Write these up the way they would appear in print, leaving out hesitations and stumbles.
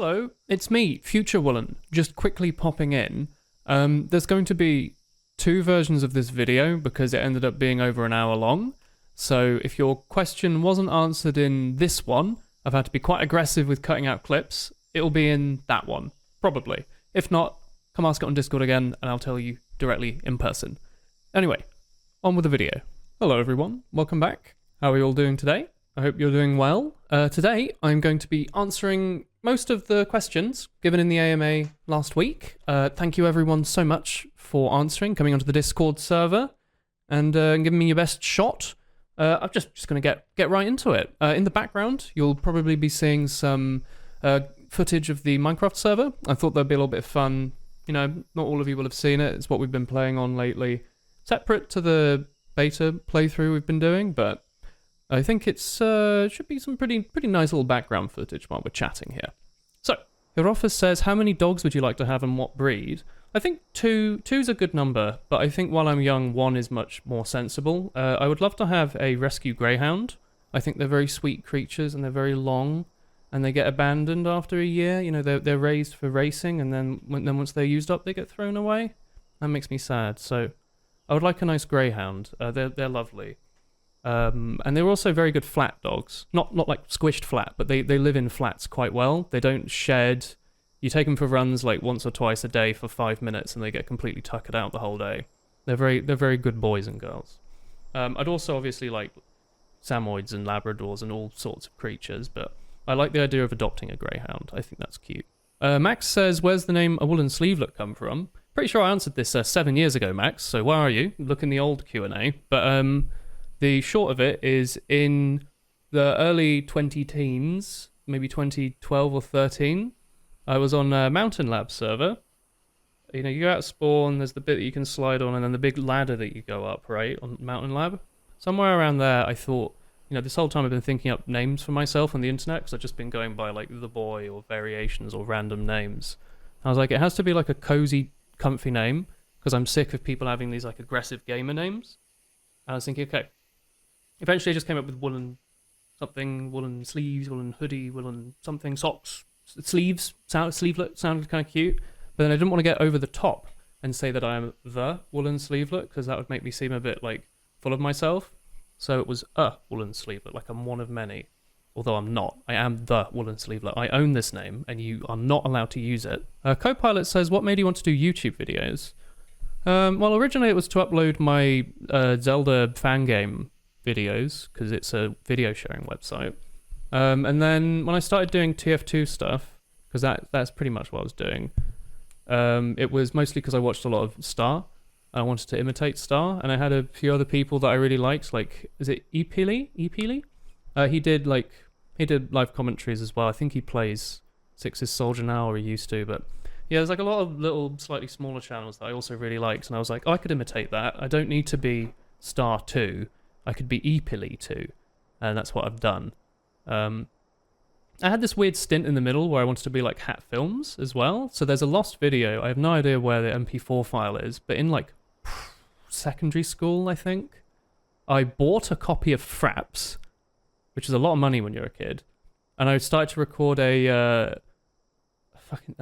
Hello, it's me, Future Woolen, just quickly popping in. There's going to be two versions of this video because it ended up being over an hour long. So if your question wasn't answered in this one, I've had to be quite aggressive with cutting out clips. It'll be in that one, probably. If not, come ask it on Discord again and I'll tell you directly in person. Anyway, on with the video. Hello everyone, welcome back. How are you all doing today? I hope you're doing well. Today, I'm going to be answering most of the questions given in the AMA last week. Thank you everyone so much for answering, coming onto the Discord server, and giving me your best shot. I'm just going to get right into it. In the background, you'll probably be seeing some footage of the Minecraft server. I thought that'd be a little bit of fun. You know, not all of you will have seen it. It's what we've been playing on lately. Separate to the beta playthrough we've been doing, but I think it's should be some pretty nice little background footage while we're chatting here. So, Hirofus says, how many dogs would you like to have and what breed? I think two's a good number, but I think while I'm young, one is much more sensible. I would love to have a rescue greyhound. I think they're very sweet creatures and they're very long, and they get abandoned after a year. You know, they're raised for racing, and then once they're used up, they get thrown away. That makes me sad. So, I would like a nice greyhound. They're lovely. And they're also very good flat dogs. Not like squished flat, but they live in flats quite well. They don't shed. You take them for runs like once or twice a day for 5 minutes and they get completely tuckered out the whole day. They're very good boys and girls. I'd also obviously like Samoyeds and Labradors and all sorts of creatures, but I like the idea of adopting a greyhound. I think that's cute. Max says, where's the name A Woolen Sleevelet come from? Pretty sure I answered this 7 years ago, Max, so where are you? Look in the old Q&A. But the short of it is in the early 20-teens, maybe 2012 or 13, I was on a Mountain Lab server. You know, you go out spawn, there's the bit that you can slide on, and then the big ladder that you go up, right, on Mountain Lab. Somewhere around there, I thought, you know, this whole time I've been thinking up names for myself on the internet, because I've just been going by, like, The Boy or variations or random names. I was like, it has to be, like, a cozy, comfy name, because I'm sick of people having these, like, aggressive gamer names. And I was thinking, okay. Eventually I just came up with woolen something, woolen sleeves, woolen hoodie, woolen something, socks, sleeves, sleevelet sounded kind of cute. But then I didn't want to get over the top and say that I am the woolen sleevelet, because that would make me seem a bit like full of myself. So it was a woolen sleevelet, like I'm one of many. Although I'm not. I am the woolen sleevelet. I own this name and you are not allowed to use it. Copilot says, what made you want to do YouTube videos? Well, originally it was to upload my Zelda fan game videos, because it's a video sharing website, and then when I started doing TF2 stuff, because that's pretty much what I was doing, it was mostly because I watched a lot of Star. I wanted to imitate Star, and I had a few other people that I really liked, like, is it Epili? He did live commentaries as well. I think he plays Six's Soldier now, or he used to, but yeah, there's like a lot of little slightly smaller channels that I also really liked, and I was like, oh, I could imitate that. I don't need to be Star 2. I could be Epili too, and that's what I've done. I had this weird stint in the middle where I wanted to be like Hat Films as well. So there's a lost video. I have no idea where the MP4 file is, but in like secondary school, I think, I bought a copy of Fraps, which is a lot of money when you're a kid, and I started to record a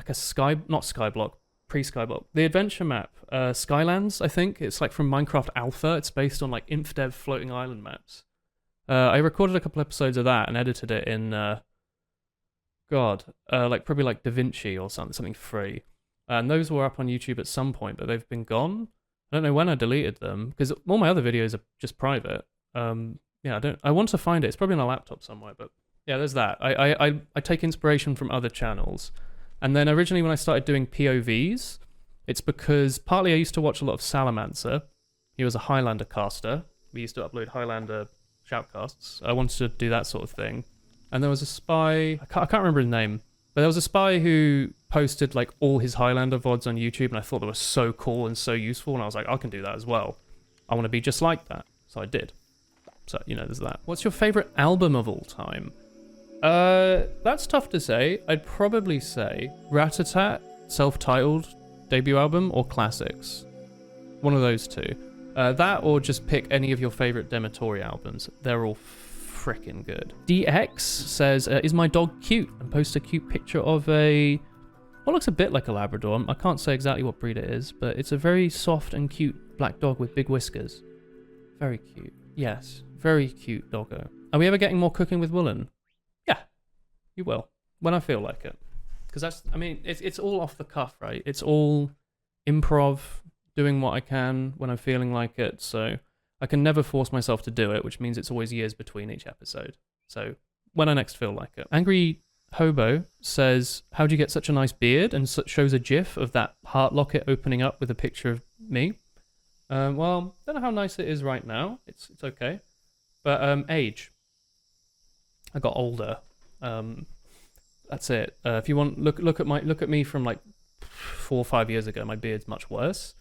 Skyblock, pre-Skyblock, the adventure map, Skylands, I think. It's like from Minecraft Alpha. It's based on like InfDev floating island maps. I recorded a couple episodes of that and edited it in, like probably like DaVinci or something I and those were up on YouTube at some point, but they've been gone. I don't know when I deleted them, because all my other videos are just private. Yeah, I want to find it. It's probably on a laptop somewhere, but yeah, there's that. I take inspiration from other channels. And then originally when I started doing POVs, it's because partly I used to watch a lot of Salamancer. He was a Highlander caster. We used to upload Highlander shoutcasts. I wanted to do that sort of thing. And there was a spy, I can't remember his name, but there was a spy who posted like all his Highlander VODs on YouTube, and I thought they were so cool and so useful, and I was like, I can do that as well. I want to be just like that. So I did. So, you know, there's that. What's your favorite album of all time? That's tough to say. I'd probably say Rat-a-Tat, self-titled debut album, or Classics. One of those two. That, or just pick any of your favorite Demetori albums. They're all freaking good. DX says, is my dog cute? And posts a cute picture of what looks a bit like a Labrador. I can't say exactly what breed it is, but it's a very soft and cute black dog with big whiskers. Very cute. Yes, very cute doggo. Are we ever getting more cooking with Woolen? Yeah, you will. When I feel like it. Because it's all off the cuff, right? It's all improv, doing what I can when I'm feeling like it. So I can never force myself to do it, which means it's always years between each episode. So when I next feel like it. Angry Hobo says, how'd you get such a nice beard? And shows a gif of that heart locket opening up with a picture of me. Well, don't know how nice it is right now. It's okay. But age. I got older. That's it. If you want, look at me from like 4 or 5 years ago. My beard's much worse.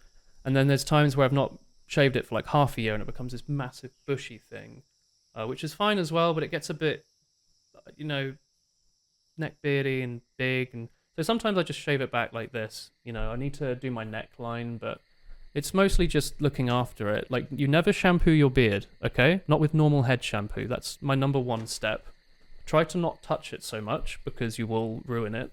And then there's times where I've not shaved it for like half a year and it becomes this massive bushy thing, which is fine as well, but it gets a bit, neck beardy and big. And so sometimes I just shave it back like this. I need to do my neckline, but it's mostly just looking after it. Like, you never shampoo your beard, okay? Not with normal head shampoo. That's my number one step. Try to not touch it so much because you will ruin it.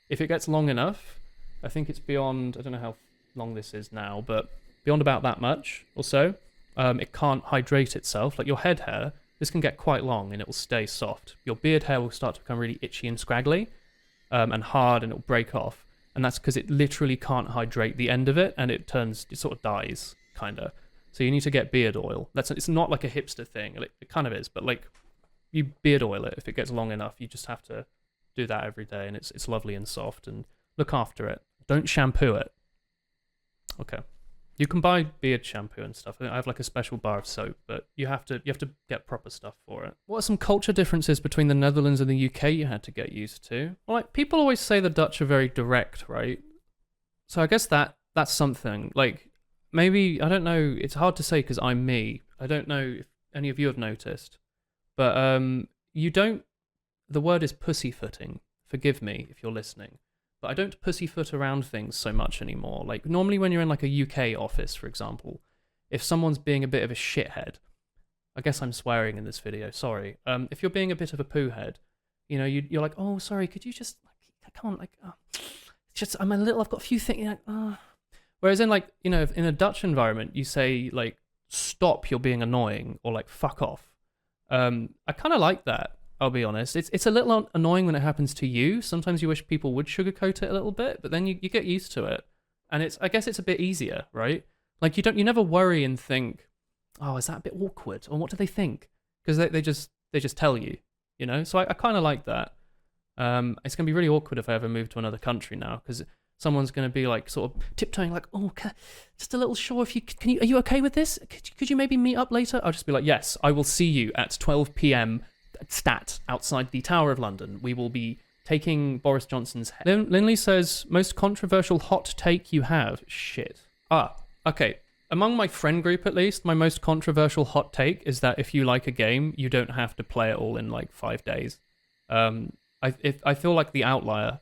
If it gets long enough, I think it's beyond, I don't know how long this is now, but beyond about that much or so, it can't hydrate itself. Like your head hair, this can get quite long and it will stay soft. Your beard hair will start to become really itchy and scraggly and hard, and it will break off. And that's because it literally can't hydrate the end of it, and it sort of dies, kind of. So you need to get beard oil. It's not like a hipster thing. It kind of is, but like, you beard oil it if it gets long enough. You just have to do that every day, and it's lovely and soft, and look after it. Don't shampoo it. Okay. You can buy beard shampoo and stuff. I have like a special bar of soap, but you have to get proper stuff for it. What are some culture differences between the Netherlands and the UK you had to get used to? Well, like, people always say the Dutch are very direct, right? So I guess that's something. Like, maybe, I don't know, it's hard to say because I'm me. I don't know if any of you have noticed. But the word is pussyfooting. Forgive me if you're listening. But I don't pussyfoot around things so much anymore. Like, normally when you're in like a UK office, for example, if someone's being a bit of a shithead, I guess I'm swearing in this video, sorry. If you're being a bit of a poo head, you're like, oh, sorry, could you just, like, come on, like, just, I've got a few things, like, oh. Whereas in like, in a Dutch environment, you say like, stop, you're being annoying, or like, fuck off. I kind of like that, I'll be honest. It's a little annoying when it happens to you. Sometimes you wish people would sugarcoat it a little bit, but then you get used to it. And I guess it's a bit easier, right? Like, you never worry and think, oh, is that a bit awkward? Or what do they think? Because they just tell you, So I kind of like that. It's going to be really awkward if I ever move to another country now, because someone's going to be like sort of tiptoeing like, oh, just a little sure if are you okay with this? Could you maybe meet up later? I'll just be like, yes, I will see you at 12 p.m. stat outside the Tower of London. We will be taking Boris Johnson's head. Linley says, most controversial hot take you have? Shit. Okay. Among my friend group, at least, my most controversial hot take is that if you like a game, you don't have to play it all in like 5 days. I feel like the outlier.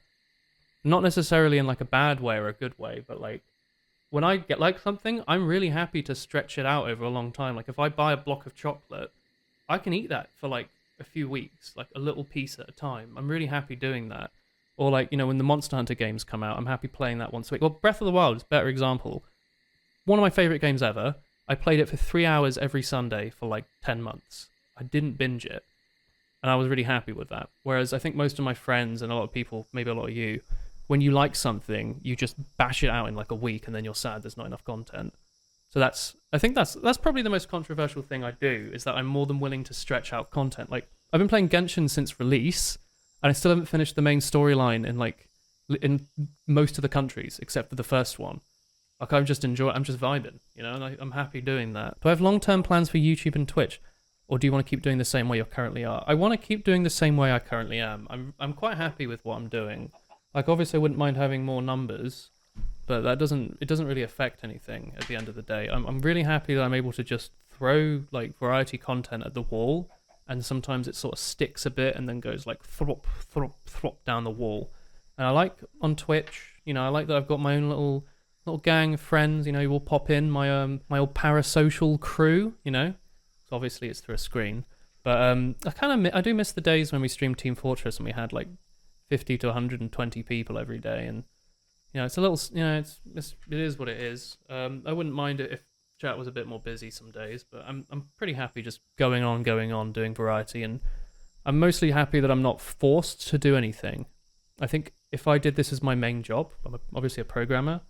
Not necessarily in like a bad way or a good way, but like when I get like something, I'm really happy to stretch it out over a long time. Like if I buy a block of chocolate, I can eat that for like a few weeks, like a little piece at a time. I'm really happy doing that. Or like, when the Monster Hunter games come out, I'm happy playing that once a week. Well, Breath of the Wild is a better example. One of my favorite games ever. I played it for 3 hours every Sunday for like 10 months. I didn't binge it. And I was really happy with that. Whereas I think most of my friends and a lot of people, maybe a lot of you, when you like something, you just bash it out in like a week and then you're sad there's not enough content. So I think that's probably the most controversial thing I do, is that I'm more than willing to stretch out content. Like, I've been playing Genshin since release, and I still haven't finished the main storyline in most of the countries, except for the first one. Like, I'm just vibing, and I'm happy doing that. Do I have long-term plans for YouTube and Twitch? Or do you want to keep doing the same way you currently are? I want to keep doing the same way I currently am. I'm quite happy with what I'm doing. Like, obviously I wouldn't mind having more numbers, but it doesn't really affect anything at the end of the day. I'm really happy that I'm able to just throw like variety content at the wall, and sometimes it sort of sticks a bit and then goes like throp, throp, throp down the wall. And I like on Twitch, I like that I've got my own little gang of friends, who will pop in, my old parasocial crew, So obviously it's through a screen. But I do miss the days when we streamed Team Fortress and we had like 50 to 120 people every day, and it's a little, it is what it is. I wouldn't mind it if chat was a bit more busy some days, but I'm pretty happy just going on, doing variety, and I'm mostly happy that I'm not forced to do anything. I think if I did this as my main job, I'm obviously a programmer,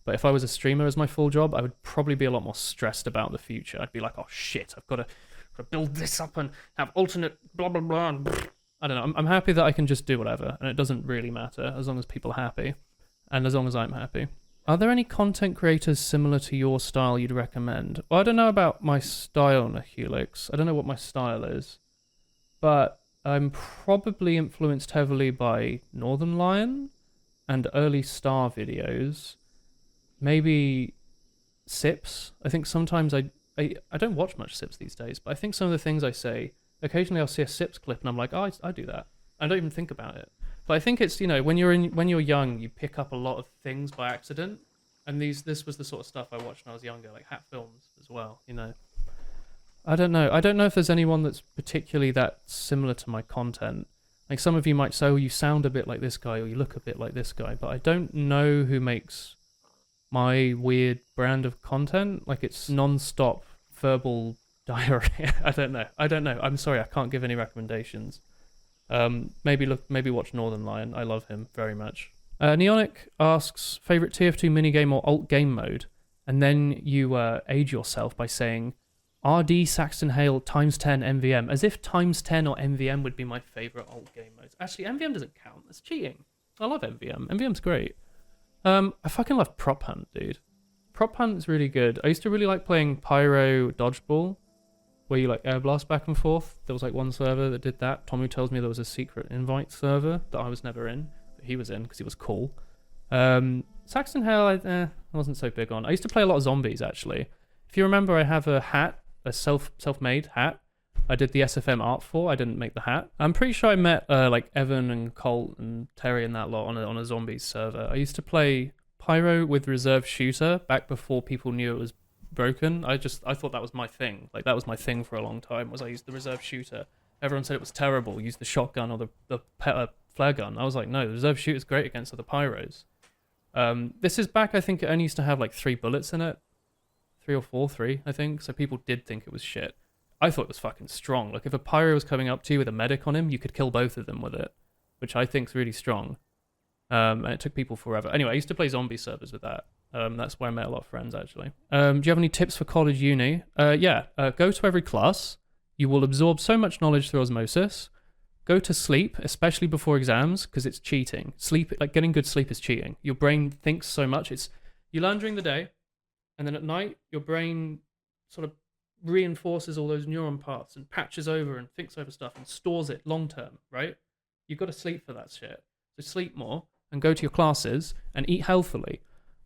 but if I was a streamer as my full job, I would probably be a lot more stressed about the future. I'd be like, oh shit, I've got to build this up and have alternate blah blah blah. And I don't know. I'm happy that I can just do whatever, and it doesn't really matter as long as people are happy, and as long as I'm happy. Are there any content creators similar to your style you'd recommend? Well, I don't know about my style, Nahulix. I don't know what my style is, but I'm probably influenced heavily by Northern Lion and early Star videos. Maybe Sips. I think sometimes I don't watch much Sips these days, but I think some of the things I say, occasionally I'll see a Sips clip and I'm like, oh, I do that. I don't even think about it. But I think it's, when you're young, you pick up a lot of things by accident, and this was the sort of stuff I watched when I was younger, like Hat Films as well. I don't know. I don't know if there's anyone that's particularly that similar to my content. Like some of you might say, oh, you sound a bit like this guy, or you look a bit like this guy, but I don't know who makes my weird brand of content. Like it's non-stop verbal diarrhea. I don't know. I'm sorry, I can't give any recommendations. Maybe watch Northern Lion. I love him very much. Neonic asks, favorite TF2 minigame or alt game mode? And then you age yourself by saying RD Saxton Hale times 10 MVM, as if times 10 or MVM would be my favorite alt game modes. Actually, MVM doesn't count. That's cheating. I love MVM. MVM's great. I fucking love Prop Hunt, dude. Prop Hunt is really good. I used to really like playing Pyro Dodgeball, where you like air blast back and forth. There was like one server that did that. Tommy tells me there was a secret invite server that I was never in, but he was in because he was cool. Saxton Hale, I wasn't so big on. I used to play a lot of zombies, actually. If you remember, I have a hat, a self-made hat. I did the SFM art for. I didn't make the hat. I'm pretty sure I met like Evan and Colt and Terry and that lot on a zombies server. I used to play Pyro with Reserve Shooter back before people knew it was broken. I thought that was my thing. Like that was my thing for a long time. Was I used the Reserve Shooter. Everyone said it was terrible. Use the shotgun or the flare gun. I was like, no, the Reserve Shooter is great against other pyros. This is back. I think it only used to have like 3 bullets in it, 3 or 4, I think. So people did think it was shit. I thought it was fucking strong. Like if a pyro was coming up to you with a medic on him, you could kill both of them with it, which I think is really strong. And it took people forever. Anyway, I used to play zombie servers with that. That's where I met a lot of friends, actually. Do you have any tips for college uni? Yeah. Go to every class. You will absorb so much knowledge through osmosis. Go to sleep, especially before exams, because it's cheating. Sleep, like getting good sleep is cheating. Your brain thinks so much. You learn during the day, and then at night, your brain sort of reinforces all those neuron paths and patches over and thinks over stuff and stores it long term, right? You've got to sleep for that shit. So sleep more and go to your classes and eat healthily.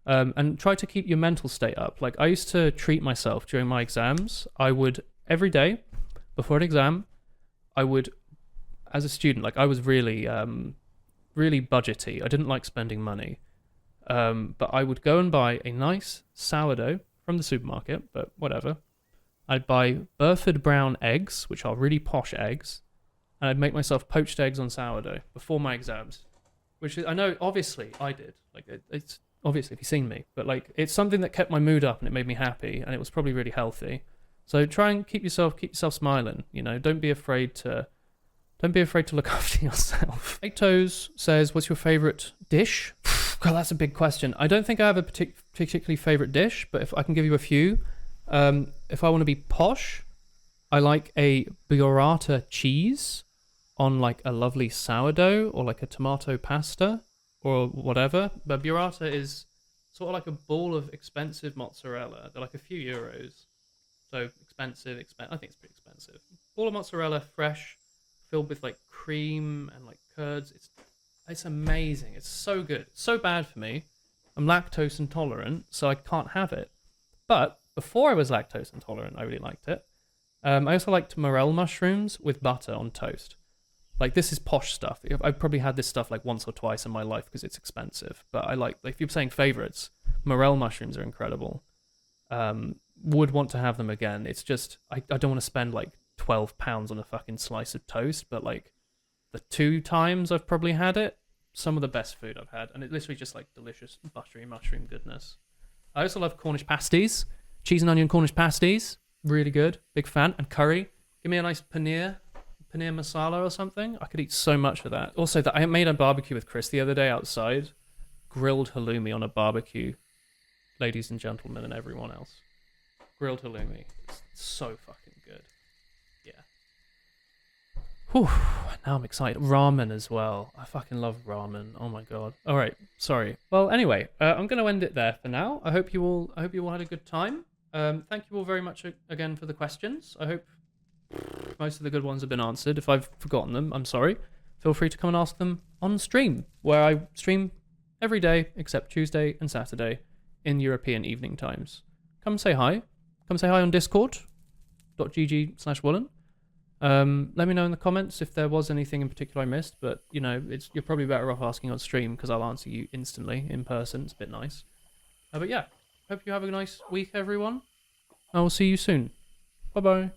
And try to keep your mental state up. Like I used to treat myself during my exams. I would, every day before an exam, I would, as a student, like I was really, really budgety. I didn't like spending money. But I would go and buy a nice sourdough from the supermarket, but whatever. I'd buy Burford Brown eggs, which are really posh eggs, and I'd make myself poached eggs on sourdough before my exams, which I know, obviously, I did. Like it's obviously, if you've seen me, but like it's something that kept my mood up and it made me happy, and it was probably really healthy. So try and keep yourself smiling. Don't be afraid to look after yourself. Eight Toes says, "What's your favorite dish?" God, that's a big question. I don't think I have a particularly favorite dish, but if I can give you a few. If I want to be posh, I like a burrata cheese on like a lovely sourdough or like a tomato pasta or whatever. But burrata is sort of like a ball of expensive mozzarella. They're like a few euros. So expensive. I think it's pretty expensive. Ball of mozzarella, fresh, filled with like cream and like curds. It's amazing. It's so good. It's so bad for me. I'm lactose intolerant, so I can't have it. But before I was lactose intolerant, I really liked it. I also liked morel mushrooms with butter on toast. Like, this is posh stuff. I've probably had this stuff like once or twice in my life because it's expensive. But I like if you're saying favorites, morel mushrooms are incredible. Would want to have them again. It's just, I don't want to spend like £12 on a fucking slice of toast, but like the 2 times I've probably had it, some of the best food I've had, and it literally just like delicious buttery mushroom goodness. I also love Cornish pasties, cheese and onion Cornish pasties, really good, big fan. And curry, give me a nice paneer masala or something. I could eat so much of that. Also, I made a barbecue with Chris the other day outside, grilled halloumi on a barbecue, ladies and gentlemen and everyone else. Grilled halloumi, it's so fucking good. Yeah. Whew, now I'm excited. Ramen as well. I fucking love ramen. Oh my god. All right, sorry. Well, anyway, I'm going to end it there for now. I hope you all had a good time. Thank you all very much again for the questions. I hope most of the good ones have been answered. If I've forgotten them, I'm sorry. Feel free to come and ask them on stream, where I stream every day except Tuesday and Saturday in European evening times. Come say hi. Come say hi on discord.gg/Woolen. Let me know in the comments if there was anything in particular I missed, but you know, you're probably better off asking on stream because I'll answer you instantly in person. It's a bit nice. But yeah, hope you have a nice week, everyone. I will see you soon. Bye bye.